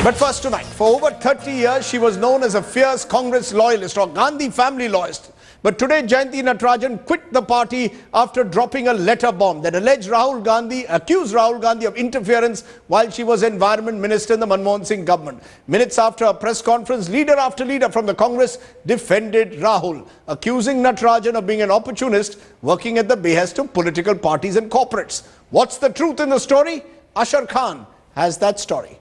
But first tonight, for over 30 years, she was known as a fierce Congress loyalist or Gandhi family loyalist. But today, Jayanthi Natarajan quit the party after dropping a letter bomb that accused Rahul Gandhi of interference while she was Environment Minister in the Manmohan Singh government. Minutes after a press conference, leader after leader from the Congress defended Rahul, accusing Natarajan of being an opportunist working at the behest of political parties and corporates. What's the truth in the story? Ashar Khan has that story.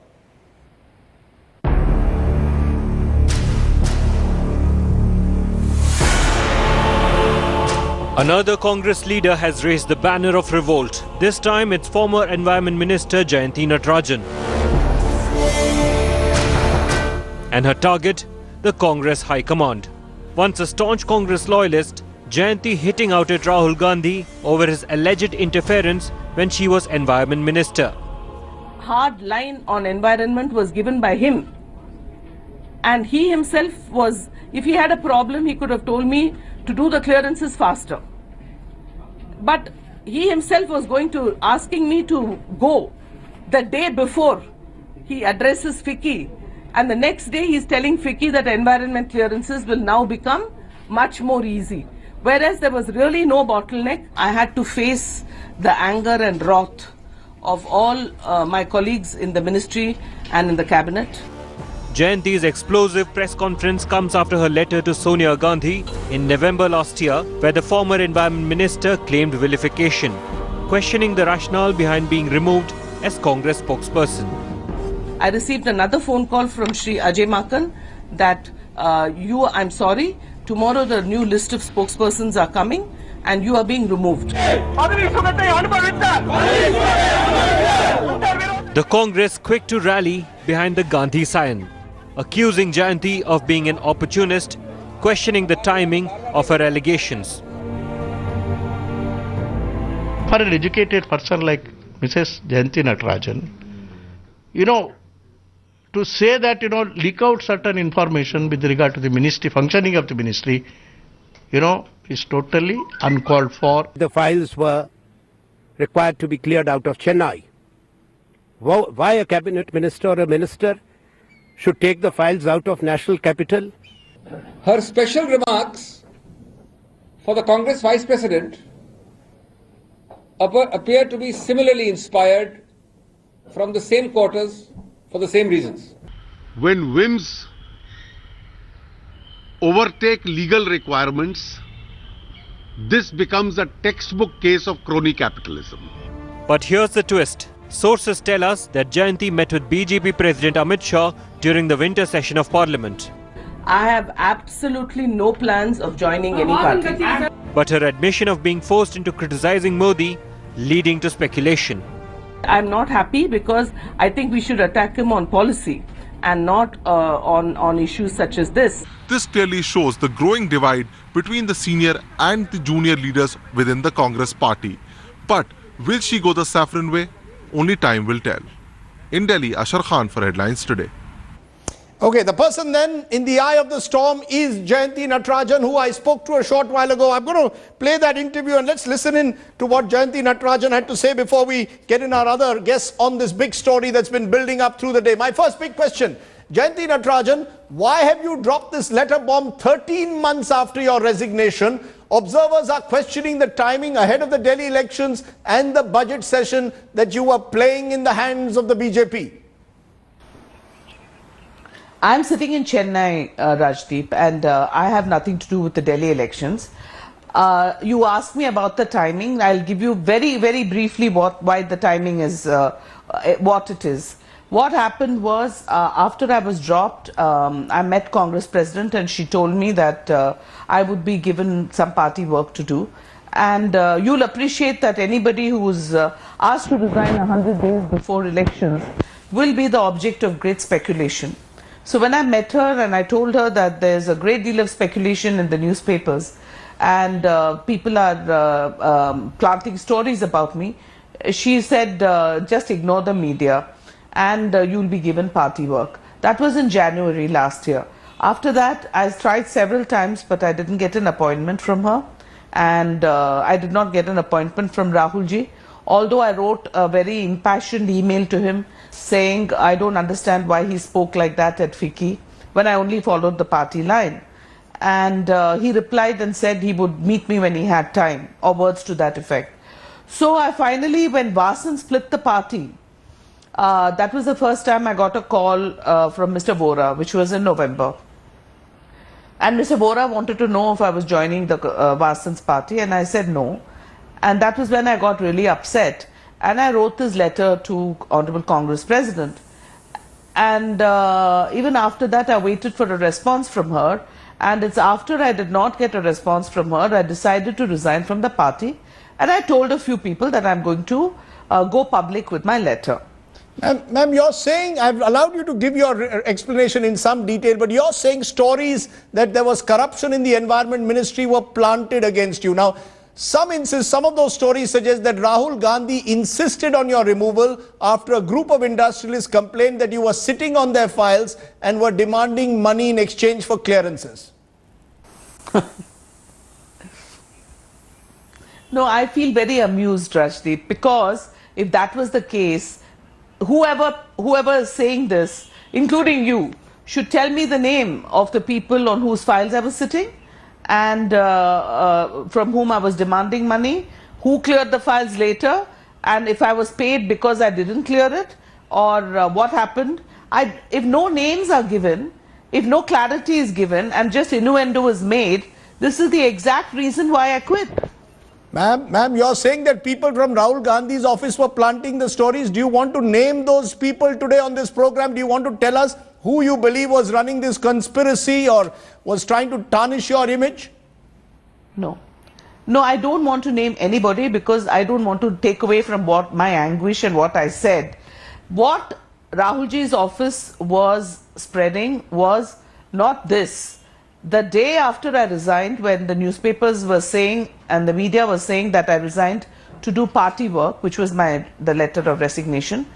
Another Congress leader has raised the banner of revolt. This time it's former Environment Minister Jayanthi Natarajan. And her target, the Congress High Command. Once a staunch Congress loyalist, Jayanthi hitting out at Rahul Gandhi over his alleged interference when she was Environment Minister. Hard line on environment was given by him. And he himself was, if he had a problem, he could have told me to do the clearances faster. But he himself was asking me to go the day before he addresses FICCI, and the next day he's telling FICCI that environment clearances will now become much more easy. Whereas there was really no bottleneck. I had to face the anger and wrath of all my colleagues in the ministry and in the cabinet. Jayanthi's explosive press conference comes after her letter to Sonia Gandhi in November last year, where the former Environment Minister claimed vilification, questioning the rationale behind being removed as Congress spokesperson. I received another phone call from Shri Ajay Makan that I'm sorry, tomorrow the new list of spokespersons are coming and you are being removed. The Congress quick to rally behind the Gandhi scion, accusing Jayanthi of being an opportunist, questioning the timing of her allegations. For an educated person like Mrs. Jayanthi Natarajan, to say that, leak out certain information with regard to the ministry, functioning of the ministry, is totally uncalled for. The files were required to be cleared out of Chennai. Why a cabinet minister or a minister should take the files out of national capital? Her special remarks for the Congress Vice President appear to be similarly inspired from the same quarters for the same reasons. When whims overtake legal requirements, this becomes a textbook case of crony capitalism. But here's the twist. Sources tell us that Jayanthi met with BJP President Amit Shah during the winter session of Parliament. I have absolutely no plans of joining any party. But her admission of being forced into criticizing Modi, leading to speculation. I'm not happy because I think we should attack him on policy and not on issues such as this. This clearly shows the growing divide between the senior and the junior leaders within the Congress party. But will she go the saffron way? Only time will tell. In Delhi, Ashar Khan for Headlines Today. Okay, the person then in the eye of the storm is Jayanthi Natarajan, who I spoke to a short while ago. I'm going to play that interview and let's listen in to what Jayanthi Natarajan had to say before we get in our other guests on this big story that's been building up through the day. My first big question, Jayanthi Natarajan, why have you dropped this letter bomb 13 months after your resignation? Observers are questioning the timing ahead of the Delhi elections and the budget session that you were playing in the hands of the BJP. I'm sitting in Chennai, Rajdeep, and I have nothing to do with the Delhi elections. You asked me about the timing. I'll give you very, very briefly why the timing is what it is. What happened was, after I was dropped, I met Congress President and she told me that I would be given some party work to do. And you'll appreciate that anybody who was asked to resign 100 days before elections will be the object of great speculation. So when I met her and I told her that there's a great deal of speculation in the newspapers and people are planting stories about me, she said, just ignore the media and you'll be given party work. That was in January last year. After that, I tried several times, but I didn't get an appointment from her. And I did not get an appointment from Rahul ji. although I wrote a very impassioned email to him saying I don't understand why he spoke like that at FICCI when I only followed the party line. And he replied and said he would meet me when he had time, or words to that effect. So I finally, when Vasan split the party, that was the first time I got a call from Mr. Vora, which was in November. And Mr. Vora wanted to know if I was joining the Vasan's party, and I said no. And that was when I got really upset. And I wrote this letter to Honorable Congress President. And even after that, I waited for a response from her. And it's after I did not get a response from her, I decided to resign from the party. And I told a few people that I'm going to go public with my letter. Ma'am, you're saying, I've allowed you to give your explanation in some detail, but you're saying stories that there was corruption in the Environment Ministry were planted against you. Now, some of those stories suggest that Rahul Gandhi insisted on your removal after a group of industrialists complained that you were sitting on their files and were demanding money in exchange for clearances. No, I feel very amused, Rajdeep, because if that was the case, whoever is saying this, including you, should tell me the name of the people on whose files I was sitting and from whom I was demanding money, who cleared the files later, and if I was paid because I didn't clear it, or what happened. If no names are given, if no clarity is given, and just innuendo is made, this is the exact reason why I quit. Ma'am, you're saying that people from Rahul Gandhi's office were planting the stories. Do you want to name those people today on this program? Do you want to tell us who you believe was running this conspiracy or was trying to tarnish your image? No. No, I don't want to name anybody because I don't want to take away from what my anguish and what I said. What Rahulji's office was spreading was not this. The day after I resigned, when the newspapers were saying and the media was saying that I resigned to do party work, which was the letter of resignation,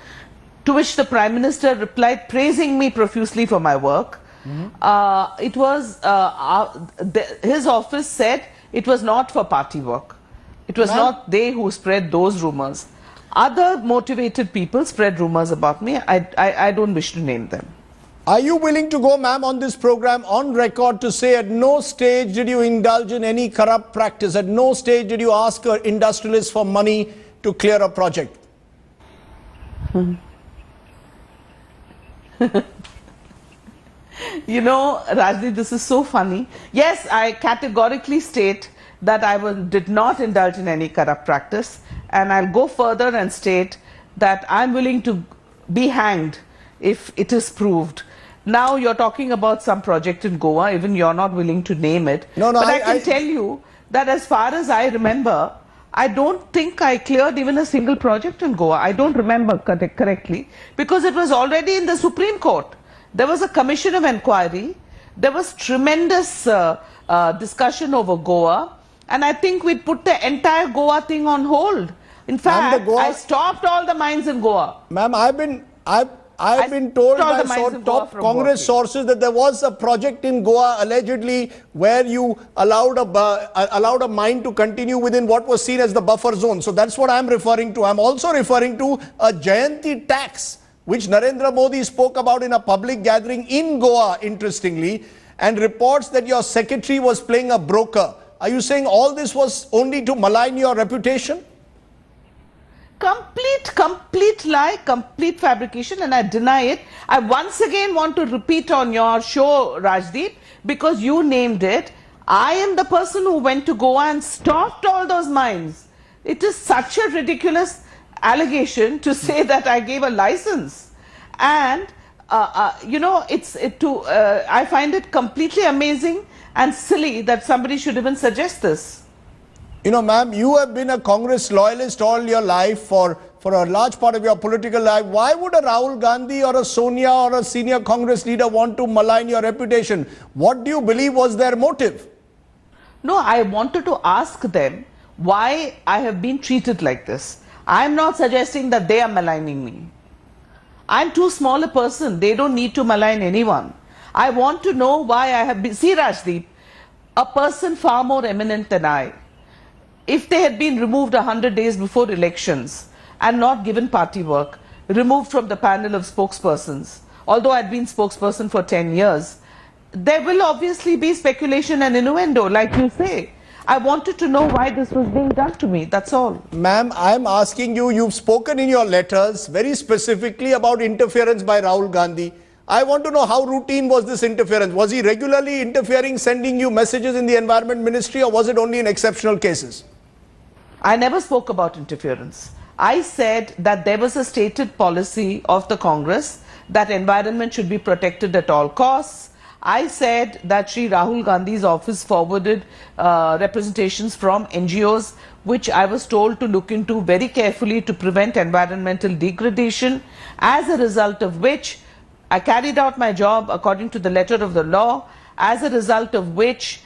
to which the Prime Minister replied praising me profusely for my work. It was his office said it was not for party work. It was not they who spread those rumors. Other motivated people spread rumors about me. I don't wish to name them. Are you willing to go, ma'am, on this program on record to say at no stage did you indulge in any corrupt practice? At no stage did you ask an industrialist for money to clear a project? You know, Rajdeep, this is so funny. Yes, I categorically state that I did not indulge in any corrupt practice, and I'll go further and state that I'm willing to be hanged if it is proved. Now you're talking about some project in Goa, even you're not willing to name it. No, but I can tell you that as far as I remember, I don't think I cleared even a single project in Goa. I don't remember correctly because it was already in the Supreme Court. There was a commission of inquiry. There was tremendous discussion over Goa, and I think we put the entire Goa thing on hold. In fact, I stopped all the mines in Goa. Ma'am, I've been told by top Congress sources that there was a project in Goa allegedly where you allowed a mine to continue within what was seen as the buffer zone. So that's what I'm referring to. I'm also referring to a Jayanthi tax, which Narendra Modi spoke about in a public gathering in Goa, interestingly, and reports that your secretary was playing a broker. Are you saying all this was only to malign your reputation? Complete lie, complete fabrication, and I deny it. I once again want to repeat on your show, Rajdeep, because you named it. I am the person who went to Goa and stopped all those mines. It is such a ridiculous allegation to say that I gave a license. And, you know, I find it completely amazing and silly that somebody should even suggest this. You know, ma'am, you have been a Congress loyalist all your life for a large part of your political life. Why would a Rahul Gandhi or a Sonia or a senior Congress leader want to malign your reputation? What do you believe was their motive? No, I wanted to ask them why I have been treated like this. I'm not suggesting that they are maligning me. I'm too small a person. They don't need to malign anyone. I want to know why I have been... See, Rajdeep, a person far more eminent than I, if they had been removed 100 days before elections and not given party work, removed from the panel of spokespersons, although I'd been spokesperson for 10 years, there will obviously be speculation and innuendo, like you say. I wanted to know why this was being done to me, that's all. Ma'am, I'm asking you, you've spoken in your letters very specifically about interference by Rahul Gandhi. I want to know how routine was this interference? Was he regularly interfering, sending you messages in the Environment Ministry, or was it only in exceptional cases? I never spoke about interference. I said that there was a stated policy of the Congress that environment should be protected at all costs. I said that Shri Rahul Gandhi's office forwarded representations from NGOs which I was told to look into very carefully to prevent environmental degradation, as a result of which I carried out my job according to the letter of the law, as a result of which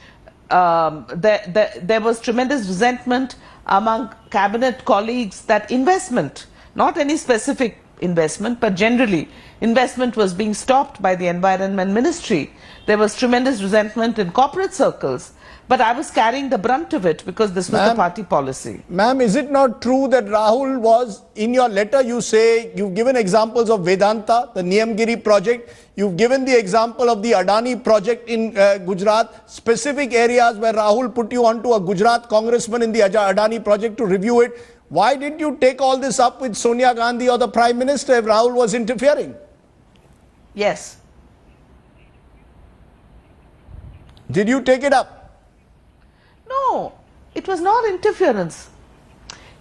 there was tremendous resentment among cabinet colleagues that investment, not any specific investment, but generally investment was being stopped by the Environment Ministry. There was tremendous resentment in corporate circles, but I was carrying the brunt of it because this was the party policy. Ma'am, is it not true that Rahul was, in your letter you say, you've given examples of Vedanta, the Niyamgiri project, you've given the example of the Adani project in Gujarat, specific areas where Rahul put you onto a Gujarat congressman in the Adani project to review it. Why did you take all this up with Sonia Gandhi or the Prime Minister if Rahul was interfering? Yes. Did you take it up? No, it was not interference.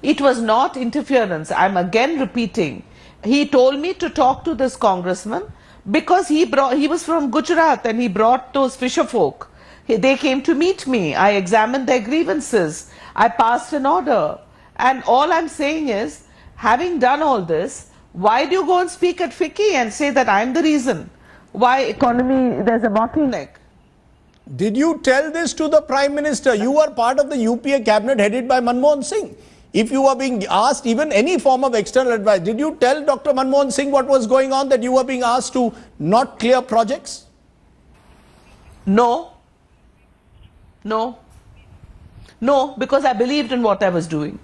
It was not interference. I'm again repeating. He told me to talk to this congressman because he was from Gujarat and he brought those fisher folk. They came to meet me. I examined their grievances. I passed an order. And all I'm saying is, having done all this, why do you go and speak at FICCI and say that I'm the reason why economy, there's a bottleneck? Did you tell this to the Prime Minister? You were part of the UPA cabinet headed by Manmohan Singh. If you were being asked even any form of external advice, did you tell Dr. Manmohan Singh what was going on, that you were being asked to not clear projects? No. No. No, because I believed in what I was doing.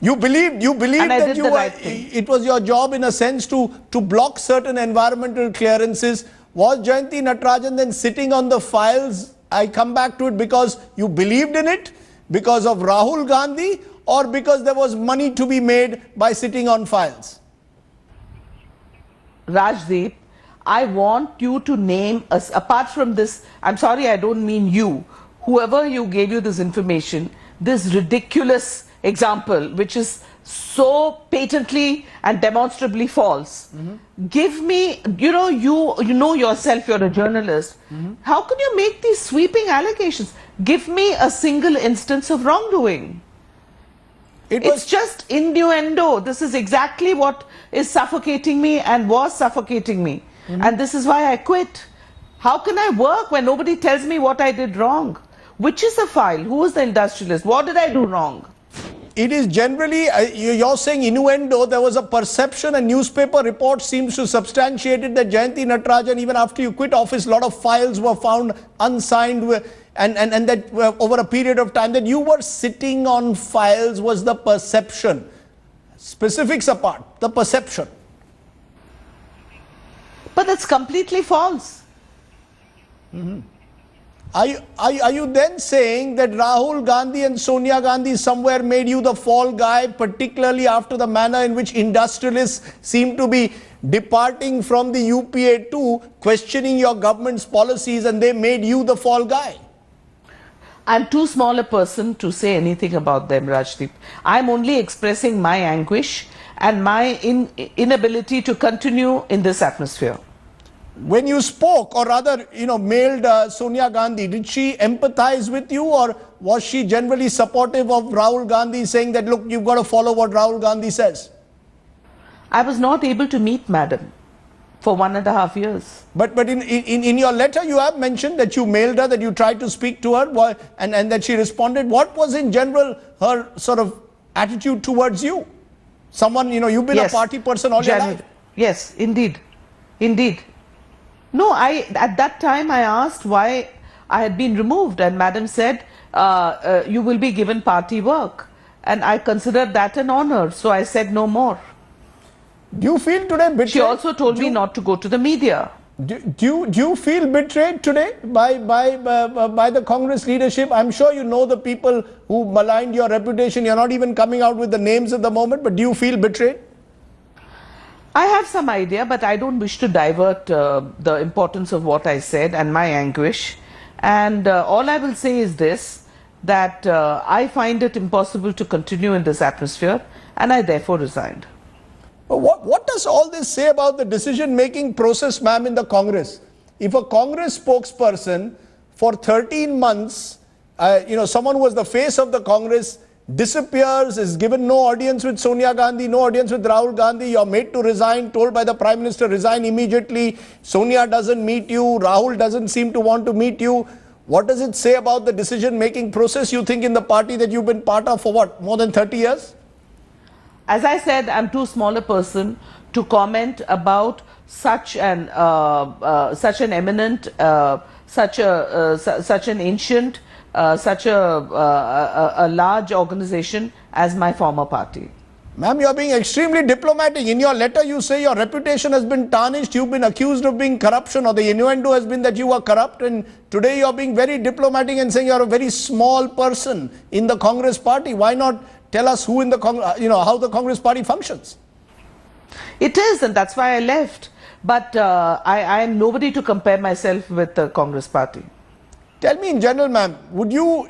You believed that you were, it was your job in a sense to block certain environmental clearances. Was Jayanthi Natarajan then sitting on the files? I come back to it because you believed in it, because of Rahul Gandhi, or because there was money to be made by sitting on files? Rajdeep, I want you to name us, apart from this, I'm sorry, I don't mean you, whoever you gave you this information, this ridiculous example, which is so patently and demonstrably false. Give me, you know yourself, you're a journalist. How can you make these sweeping allegations? Give me a single instance of wrongdoing. It's just innuendo. This is exactly what is suffocating me and was suffocating me. And this is why I quit. How can I work when nobody tells me what I did wrong? Which is the file? Who is the industrialist? What did I do wrong? It is generally, you're saying innuendo, there was a perception, a newspaper report seems to substantiate it, that Jayanthi Natarajan, even after you quit office, a lot of files were found unsigned, and that over a period of time that you were sitting on files was the perception. Specifics apart, the perception. But that's completely false. Are you then saying that Rahul Gandhi and Sonia Gandhi somewhere made you the fall guy, particularly after the manner in which industrialists seem to be departing from the UPA too, questioning your government's policies, and they made you the fall guy? I'm too small a person to say anything about them, Rajdeep. I'm only expressing my anguish and my inability to continue in this atmosphere. When you spoke, or rather, mailed Sonia Gandhi, did she empathize with you, or was she generally supportive of Rahul Gandhi, saying that, look, you've got to follow what Rahul Gandhi says? I was not able to meet Madam for 1.5 years. But in your letter, you have mentioned that you mailed her, that you tried to speak to her, and that she responded. What was in general her sort of attitude towards you? Someone, you've been a party person all your life. Yes, indeed. Indeed. No, at that time I asked why I had been removed, and Madam said you will be given party work. And I considered that an honor, so I said no more. Do you feel today betrayed? She also told me not to go to the media. Do you feel betrayed today by the Congress leadership? I'm sure you know the people who maligned your reputation. You're not even coming out with the names at the moment, but do you feel betrayed? I have some idea, but I don't wish to divert the importance of what I said and my anguish. And all I will say is this, that I find it impossible to continue in this atmosphere, and I therefore resigned. What does all this say about the decision-making process, ma'am, in the Congress? If a Congress spokesperson for 13 months, someone who was the face of the Congress, disappears, is given no audience with Sonia Gandhi, no audience with Rahul Gandhi, you're made to resign, told by the Prime Minister, resign immediately, Sonia doesn't meet you, Rahul doesn't seem to want to meet you. What does it say about the decision-making process, you think, in the party that you've been part of for what, more than 30 years? As I said, I'm too small a person to comment about such an eminent, such an ancient, such a large organization as my former party. Ma'am, you are being extremely diplomatic. In your letter, you say your reputation has been tarnished. You've been accused of being corruption, or the innuendo has been that you were corrupt. And today you are being very diplomatic and saying you are a very small person in the Congress party. Why not tell us who in the how the Congress party functions? It is, and that's why I left. But I am nobody to compare myself with the Congress party. Tell me in general, ma'am,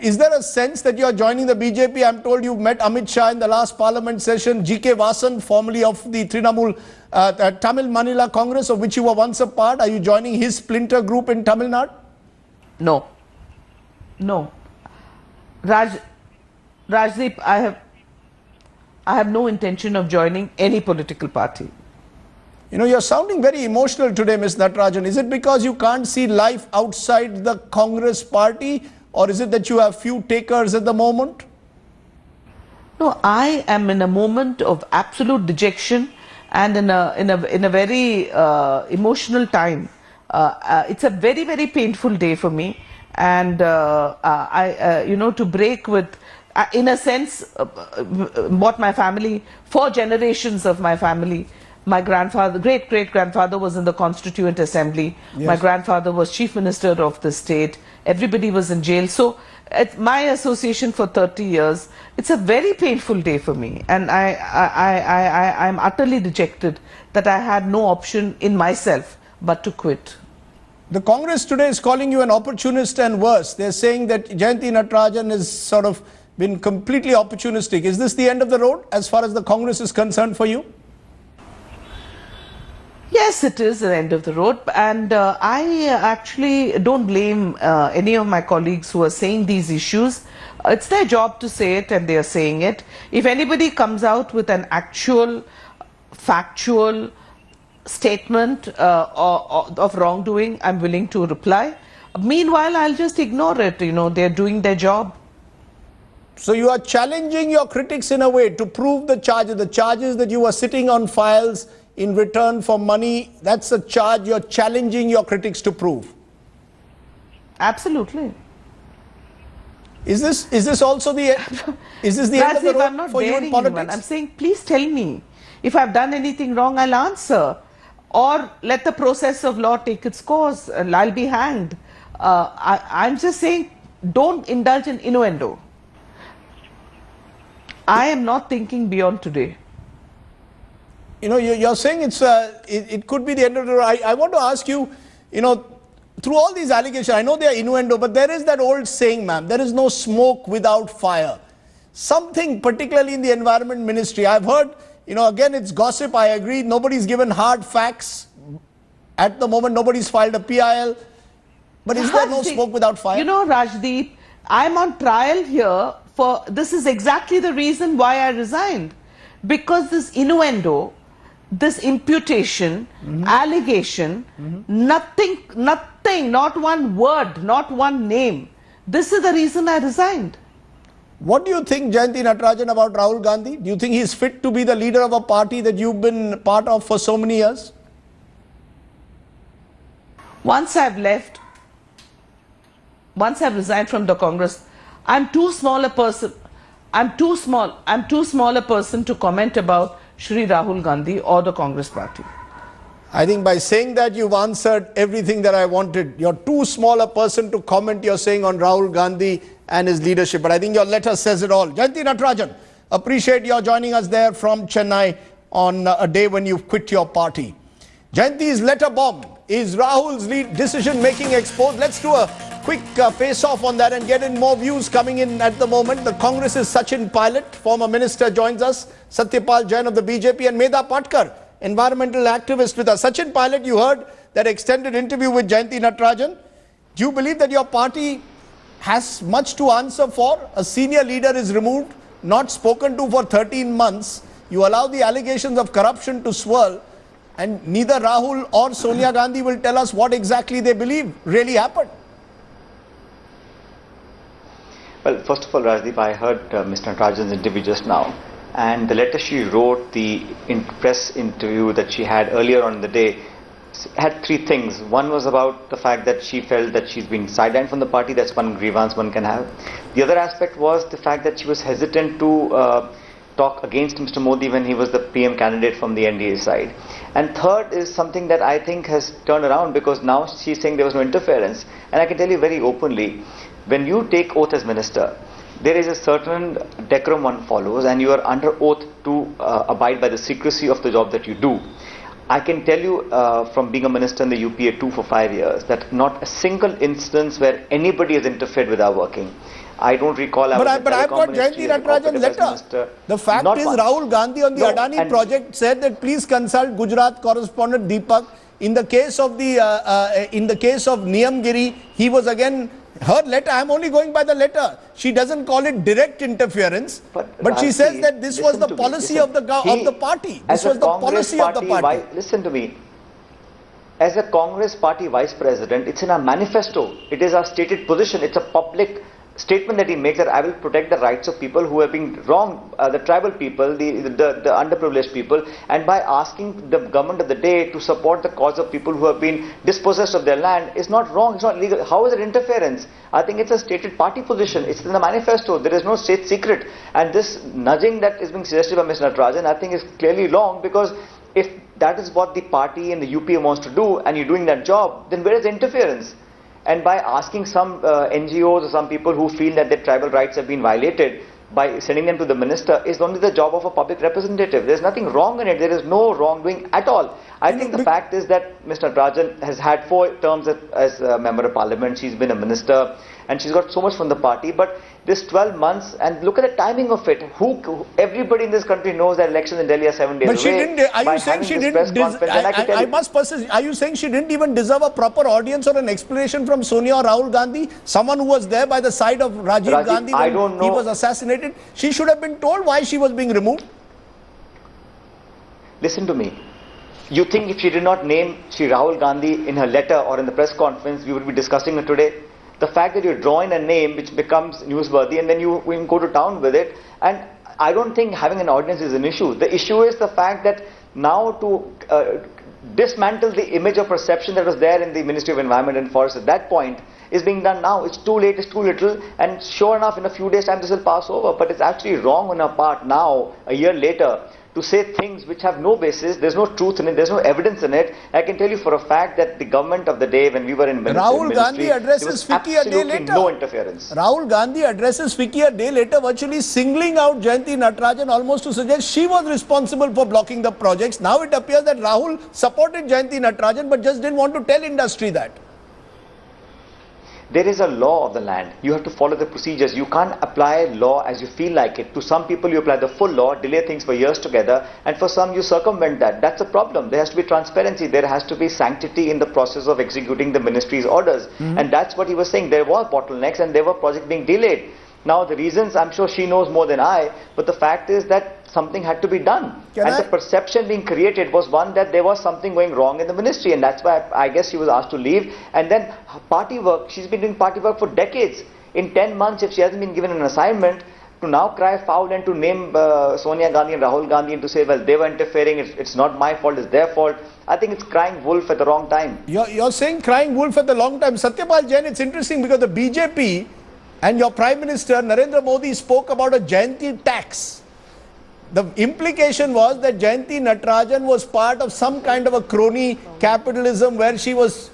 is there a sense that you are joining the BJP? I'm told you met Amit Shah in the last parliament session, G.K. Vasan, formerly of the Trinamool Tamil Manila Congress, of which you were once a part. Are you joining his splinter group in Tamil Nadu? No. No. Rajdeep, I have no intention of joining any political party. You're sounding very emotional today, Ms. Natarajan. Is it because you can't see life outside the Congress party, or is it that you have few takers at the moment? No, I am in a moment of absolute dejection and in a very emotional time. It's a very, very painful day for me, and to break with, in a sense, what my family, 4 generations of my family. My grandfather, great-great-grandfather was in the Constituent Assembly. Yes. My grandfather was Chief Minister of the state. Everybody was in jail. So, at my association for 30 years, it's a very painful day for me. And I'm utterly dejected that I had no option in myself but to quit. The Congress today is calling you an opportunist and worse. They're saying that Jayanthi Natarajan has sort of been completely opportunistic. Is this the end of the road as far as the Congress is concerned for you? Yes, it is the end of the road, and I actually don't blame any of my colleagues who are saying these issues. It's their job to say it, and they are saying it. If anybody comes out with an actual, factual statement of wrongdoing, I'm willing to reply. Meanwhile, I'll just ignore it. They're doing their job. So you are challenging your critics in a way to prove the charges that you are sitting on files in return for money. That's a charge you're challenging your critics to prove. Absolutely. Is this also the end? Is this the end of the road for you in politics? I'm saying, please tell me. If I've done anything wrong, I'll answer. Or let the process of law take its course and I'll be hanged. I'm just saying, don't indulge in innuendo. I am not thinking beyond today. You're saying it could be the end of the road. I want to ask you, through all these allegations, I know they are innuendo, but there is that old saying, ma'am, there is no smoke without fire. Something, particularly in the Environment Ministry, I've heard, again, it's gossip, I agree, nobody's given hard facts. At the moment, nobody's filed a PIL. But is there no smoke without fire? Rajdeep, I'm on trial here for, this is exactly the reason why I resigned. Because this innuendo, this imputation, allegation, nothing, not one word, not one name. This is the reason I resigned. What do you think, Jayanthi Natarajan, about Rahul Gandhi? Do you think he's fit to be the leader of a party that you've been part of for so many years? Once I've left, once I've resigned from the Congress, I'm too small a person. I'm too small a person to comment about Shri Rahul Gandhi or the Congress party. I think by saying that you've answered everything that I wanted. You're too small a person to comment, you're saying, on Rahul Gandhi and his leadership. But I think your letter says it all. Jayanthi Natarajan, appreciate your joining us there from Chennai on a day when you've quit your party. Jayanti's letter bomb. Is Rahul's decision-making exposed? Let's do a quick face-off on that and get in more views coming in at the moment. The Congress's Sachin Pilot, former minister, joins us. Satyapal Jain of the BJP and Medha Patkar, environmental activist, with us. Sachin Pilot, you heard that extended interview with Jayanthi Natarajan. Do you believe that your party has much to answer for? A senior leader is removed, not spoken to for 13 months. You allow the allegations of corruption to swirl, and neither Rahul or Sonia Gandhi will tell us what exactly they believe really happened. Well, first of all, Rajdeep, I heard Mr. Natarajan's interview just now, and the letter she wrote, the press interview that she had earlier on in the day, had three things. One was about the fact that she felt that she's been sidelined from the party. That's one grievance one can have. The other aspect was the fact that she was hesitant to talk against Mr. Modi when he was the PM candidate from the NDA side. And third is something that I think has turned around, because now she's saying there was no interference. And I can tell you very openly, when you take oath as minister, there is a certain decorum one follows, and you are under oath to abide by the secrecy of the job that you do. I can tell you from being a minister in the UPA 2 for 5 years that not a single instance where anybody has interfered with our working. I don't recall. But I've got Jayanthi Natarajan's letter. The fact is, Rahul Gandhi on the Adani project said that please consult Gujarat correspondent Deepak. In the case of Niyamgiri, he was again, her letter, I'm only going by the letter. She doesn't call it direct interference, but she says that this was the policy of the party. This was the policy of the party. Listen to me. As a Congress party vice president, it's in our manifesto. It is our stated position. It's a public statement that he makes, that I will protect the rights of people who have been wronged, the tribal people, the underprivileged people, and by asking the government of the day to support the cause of people who have been dispossessed of their land is not wrong, it's not legal. How is it interference? I think it's a stated party position. It's in the manifesto. There is no state secret. And this nudging that is being suggested by Mr. Natarajan, I think is clearly wrong, because if that is what the party and the UPA wants to do and you're doing that job, then where is the interference? And by asking some NGOs or some people who feel that their tribal rights have been violated, by sending them to the minister, is only the job of a public representative. There's nothing wrong in it. There is no wrongdoing at all. I think the fact is that Mr. Natarajan has had 4 terms as a member of parliament. She's been a minister and she's got so much from the party. But this 12 months, and look at the timing of it. Everybody in this country knows that elections in Delhi are 7 days away. But she didn't. Are you saying she didn't? I must persist. Are you saying she didn't even deserve a proper audience or an explanation from Sonia or Rahul Gandhi, someone who was there by the side of Rajiv Gandhi when he was assassinated? She should have been told why she was being removed. Listen to me. You think if she did not name Shri Rahul Gandhi in her letter or in the press conference, we would be discussing it today? The fact that you're drawing a name which becomes newsworthy and then you can go to town with it, and I don't think having an audience is an issue. The issue is the fact that now to dismantle the image of perception that was there in the Ministry of Environment and Forests at that point is being done now. It's too late, it's too little, and sure enough in a few days time this will pass over. But it's actually wrong on our part now, a year later, to say things which have no basis. There's no truth in it, there's no evidence in it. I can tell you for a fact that the government of the day when we were in Rahul Gandhi addresses FICCI a day later. No interference. Rahul Gandhi addresses FICCI a day later, virtually singling out Jayanthi Natarajan almost to suggest she was responsible for blocking the projects. Now it appears that Rahul supported Jayanthi Natarajan but just didn't want to tell industry that. There is a law of the land. You have to follow the procedures. You can't apply law as you feel like it. To some people you apply the full law, delay things for years together, and for some you circumvent that. That's a problem. There has to be transparency. There has to be sanctity in the process of executing the ministry's orders. And that's what he was saying. There were bottlenecks and there were projects being delayed. Now the reasons, I'm sure she knows more than I, but the fact is that something had to be done. The perception being created was one that there was something going wrong in the ministry, and that's why I guess she was asked to leave. And then party work, she's been doing party work for decades. In 10 months, if she hasn't been given an assignment, to now cry foul and to name Sonia Gandhi and Rahul Gandhi and to say, well, they were interfering, it's not my fault, it's their fault. I think it's crying wolf at the wrong time. You're saying crying wolf at the wrong time. Satyapal Jain, it's interesting because the BJP And your Prime Minister Narendra Modi spoke about a Jayanthi tax. The implication was that Jayanthi Natarajan was part of some kind of a crony capitalism where she was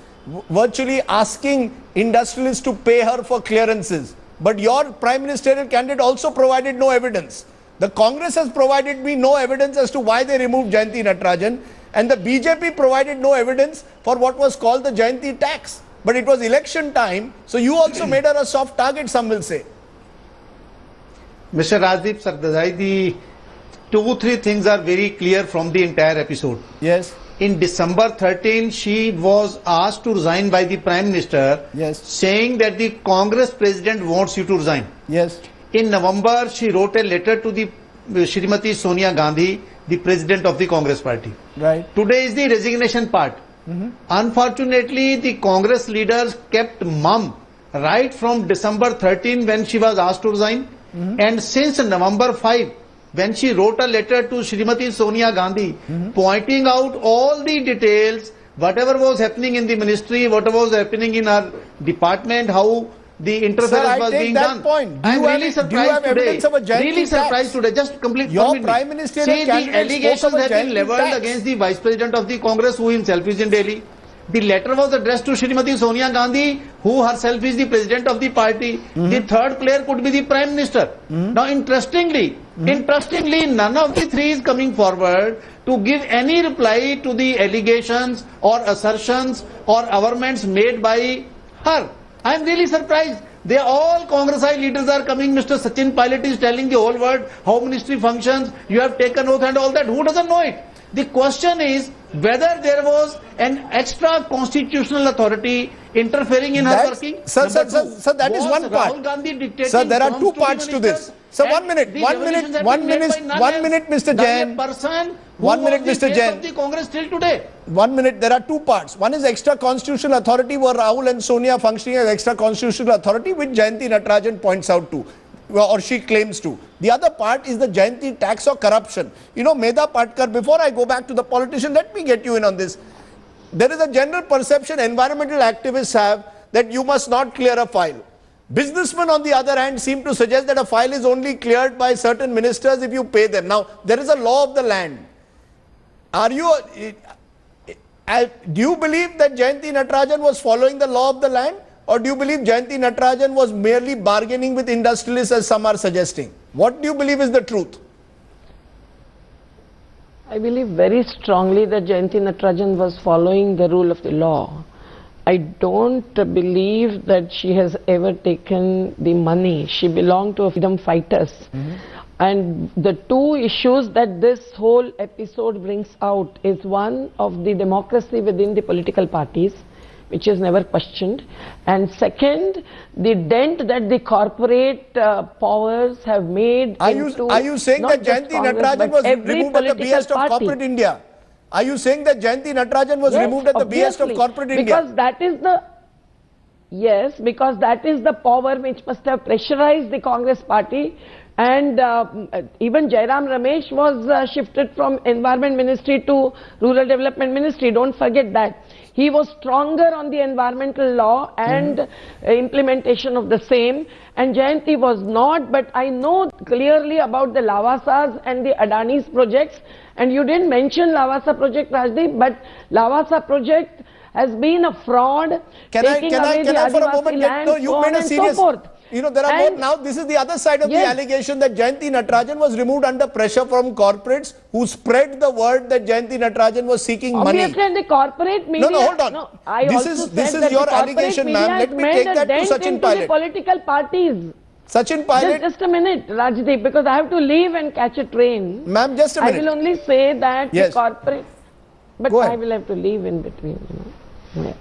virtually asking industrialists to pay her for clearances. But your Prime Ministerial candidate also provided no evidence. The Congress has provided me no evidence as to why they removed Jayanthi Natarajan, and the BJP provided no evidence for what was called the Jayanthi tax. But it was election time, so you also made her a soft target, some will say. Mr. Rajdeep Sardesai, the 2-3 things are very clear from the entire episode. Yes. In December 13, she was asked to resign by the Prime Minister, Yes. saying that the Congress President wants you to resign. Yes. In November, she wrote a letter to the Srimati Sonia Gandhi, the President of the Congress Party. Right. Today is the resignation part. Unfortunately, the Congress leaders kept mum right from December 13 when she was asked to resign, and since November 5 when she wrote a letter to Srimati Sonia Gandhi pointing out all the details, whatever was happening in the ministry, whatever was happening in her department, how the interference was being done. Point. I am really surprised today. Really surprised today. Just complete. Your Prime Ministerial See, the candidate allegations spoke of a have been Jayanthi levelled tax. against the Vice President of the Congress, who himself is in Delhi. The letter was addressed to Srimati Sonia Gandhi, who herself is the President of the party. The third player could be the Prime Minister. Now, interestingly, none of the three is coming forward to give any reply to the allegations or assertions or averments made by her. I am really surprised. They all Congressite leaders are coming. Mr. Sachin Pilot is telling the whole world how ministry functions. You have taken oath and all that. Who doesn't know it? The question is whether there was an extra constitutional authority interfering in her working. Sir, that is one part. Rahul Gandhi dictating Sir, there are terms two to parts the to this. ministers? Sir, And one minute, the one revelations minute, have one been made minute, by none one else minute, Mr. than Jain. a person who One minute, was the Mr. face Jain. of the Congress till today. 1 minute, there are two parts. One is extra constitutional authority, where Rahul and Sonia functioning as extra constitutional authority, which Jayanthi Natarajan points out to, or she claims to. The other part is the Jayanthi tax or corruption. You know, Medha Patkar, before I go back to the politician, let me get you in on this. There is a general perception environmental activists have that you must not clear a file. Businessmen, on the other hand, seem to suggest that a file is only cleared by certain ministers if you pay them. Now, there is a law of the land. Are you... do you believe that Jayanthi Natarajan was following the law of the land, or do you believe Jayanthi Natarajan was merely bargaining with industrialists, as some are suggesting? What do you believe is the truth? I believe very strongly that Jayanthi Natarajan was following the rule of the law. I don't believe that she has ever taken the money. She belonged to freedom fighters. And the two issues that this whole episode brings out is one of the democracy within the political parties, which is never questioned, and second, the dent that the corporate powers have made Are into you saying not that just Jayanthi Congress, Natarajan but was every removed at the political behest of party. corporate India? Are you saying that Jayanthi Natarajan was Yes, removed at the behest of obviously, corporate India? because that is the because that is the power which must have pressurized the Congress party. And even Jairam Ramesh was shifted from Environment Ministry to Rural Development Ministry. Don't forget that. He was stronger on the environmental law and implementation of the same, and Jayanthi was not. But I know clearly about the Lavasas and the Adani's projects, and you didn't mention Lavasa project, Rajdeep, but Lavasa project has been a fraud, taking away the Adivasi land, No, you so made on a and serious... so forth. You know, there are more now. This is the other side of the allegation that Jayanthi Natarajan was removed under pressure from corporates who spread the word that Jayanthi Natarajan was seeking money. Obviously, the corporate media... No, hold on. No, I This also is said that your the corporate allegation, media ma'am. has Let me made take a that to dent Sachin into Pilot. the political parties. Sachin Pilot... Just a minute, Rajdeep, because I have to leave and catch a train. Ma'am, just a minute. I will only say that the Yes. corporate... But Go I ahead. will have to leave in between. Yeah.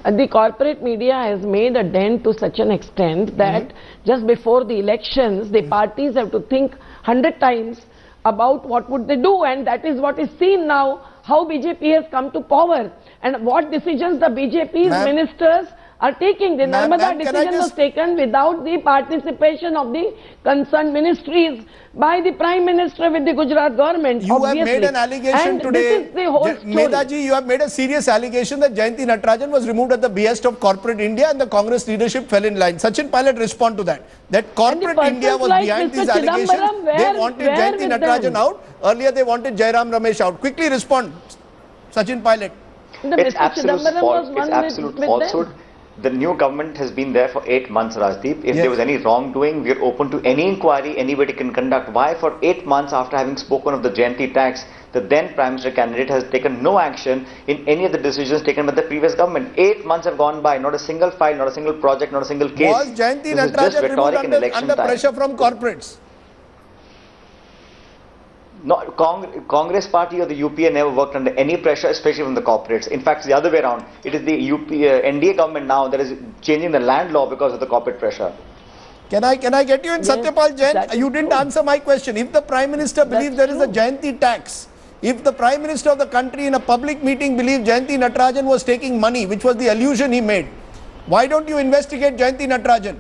The corporate media has made a dent to such an extent that just before the elections, the parties have to think 100 times about what would they do, and that is what is seen now, how BJP has come to power and what decisions the BJP's ministers are taking. The Ma'am, Narmada can I decision was just- taken without the participation of the concerned ministries by the Prime Minister with the Gujarat government. You have obviously. made an allegation and today. This is the whole story. Medaji, you have made a serious allegation that Jayanthi Natarajan was removed at the behest of corporate India and the Congress leadership fell in line. Sachin Pilot, respond to that. That corporate persons India was like behind Mr. these allegations. Chidambaram, They where wanted with Jayanthi Natarajan them? out. Earlier they wanted Jairam Ramesh out. Quickly respond, Sachin Pilot. It's Mr. absolute Chidambaram false. was It's one absolute with falsehood. them. The new government has been there for 8 months, Rajdeep. If Yes. there was any wrongdoing, we are open to any inquiry anybody can conduct. Why for 8 months after having spoken of the Jayanthi tax, the then Prime Minister candidate has taken no action in any of the decisions taken by the previous government? 8 months have gone by, not a single file, not a single project, not a single case. Was Jayanthi This is just Natarajan rhetoric removed in under, election under time. pressure from corporates? No, Congress party or the UPA never worked under any pressure, especially from the corporates. In fact, it's the other way around. It is the NDA government now that is changing the land law because of the corporate pressure. Can I get you in, Yes, Satyapal Jain? that is You didn't true. answer my question. If the Prime Minister believes there is a true. Jayanthi tax, if the Prime Minister of the country in a public meeting believed Jayanthi Natarajan was taking money, which was the allusion he made, why don't you investigate Jayanthi Natarajan?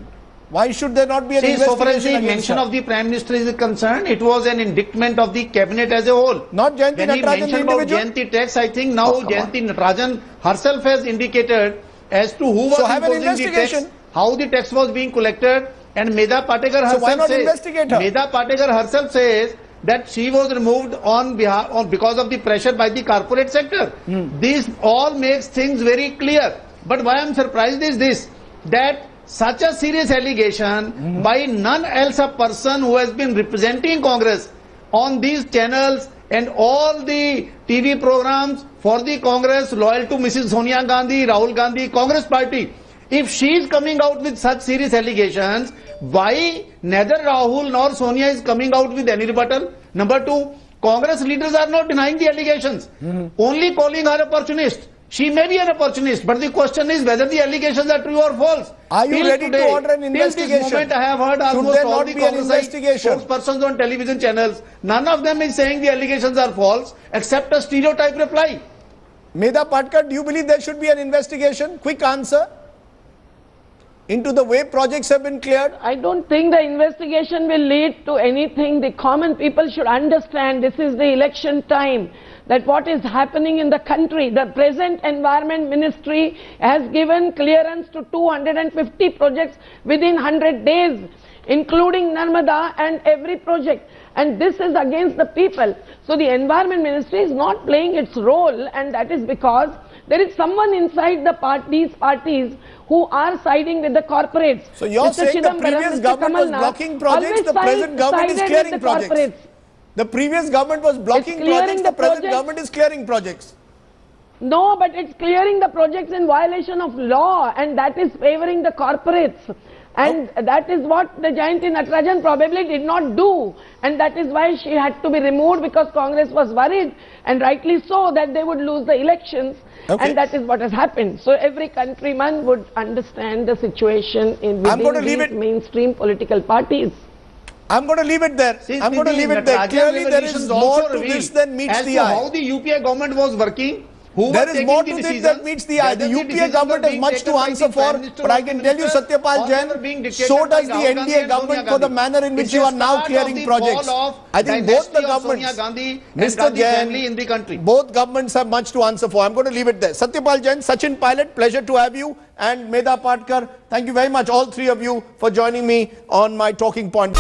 Why should there not be an See, so far as investigation the against mention her? of the Prime Minister is concerned, it was an indictment of the cabinet as a whole. Not Jayanthi When he Natarajan, the mentioned about individual? Jayanthi tax, I think now Oh, come on. Jayanthi Natarajan herself has indicated as to who was So have an imposing the tax, investigation. how the tax was being collected, and Medha Patekar herself So why not says, investigate her? Medha Patekar herself says that she was removed because of the pressure by the corporate sector. This all makes things very clear. But why I am surprised is this, that such a serious allegation by none else a person who has been representing Congress on these channels and all the TV programs for the Congress, loyal to Mrs. Sonia Gandhi, Rahul Gandhi, Congress party. If she is coming out with such serious allegations, why neither Rahul nor Sonia is coming out with any rebuttal? Number two, Congress leaders are not denying the allegations, only calling her opportunist. She may be an opportunist, but the question is whether the allegations are true or false. Are you Till ready to order an Till investigation? this moment, I have heard Should almost there all not the be an Congress investigation? spokespersons on television channels. None of them is saying the allegations are false, except a stereotype reply. Medha Patkar, do you believe there should be an investigation? Quick answer. Into the way projects have been cleared? I don't think the investigation will lead to anything. The common people should understand this is the election time, that what is happening in the country. The present Environment Ministry has given clearance to 250 projects within 100 days, including Narmada and every project. And this is against the people. So the Environment Ministry is not playing its role, and that is because there is someone inside these parties who are siding with the corporates. So you're saying the previous government was blocking projects, the present government is clearing projects. The previous government was blocking projects, the present government is clearing projects. No, but it's clearing the projects in violation of law, and that is favoring the corporates. And that is what the Jayanthi Natarajan probably did not do. And that is why she had to be removed, because Congress was worried, and rightly so, that they would lose the elections. Okay. And that is what has happened. So every countryman would understand the situation within these mainstream political parties. I'm going to leave it there. I'm going to leave it there. Clearly there is more to this than meets the eye. How the UPA government was working, who There was is more taking to the this than decisions, meets the eye. The whether UPA decisions government were has being much taken to by answer the for, Prime Minister but I or can the tell you, minister, Satyapal or they were Jain, being dictated so by does the Rahul Gandhi NDA and government Sonia for the Gandhi. manner in which It's you a are now start of clearing the projects. fall of I think both the dynasty of Sonia governments, Gandhi and Mr. Gandhi family Jain, in the country. both governments have much to answer for. I'm going to leave it there. Satyapal Jain, Sachin Pilot, pleasure to have you, and Medha Patkar, thank you very much, all three of you, for joining me on my talking point.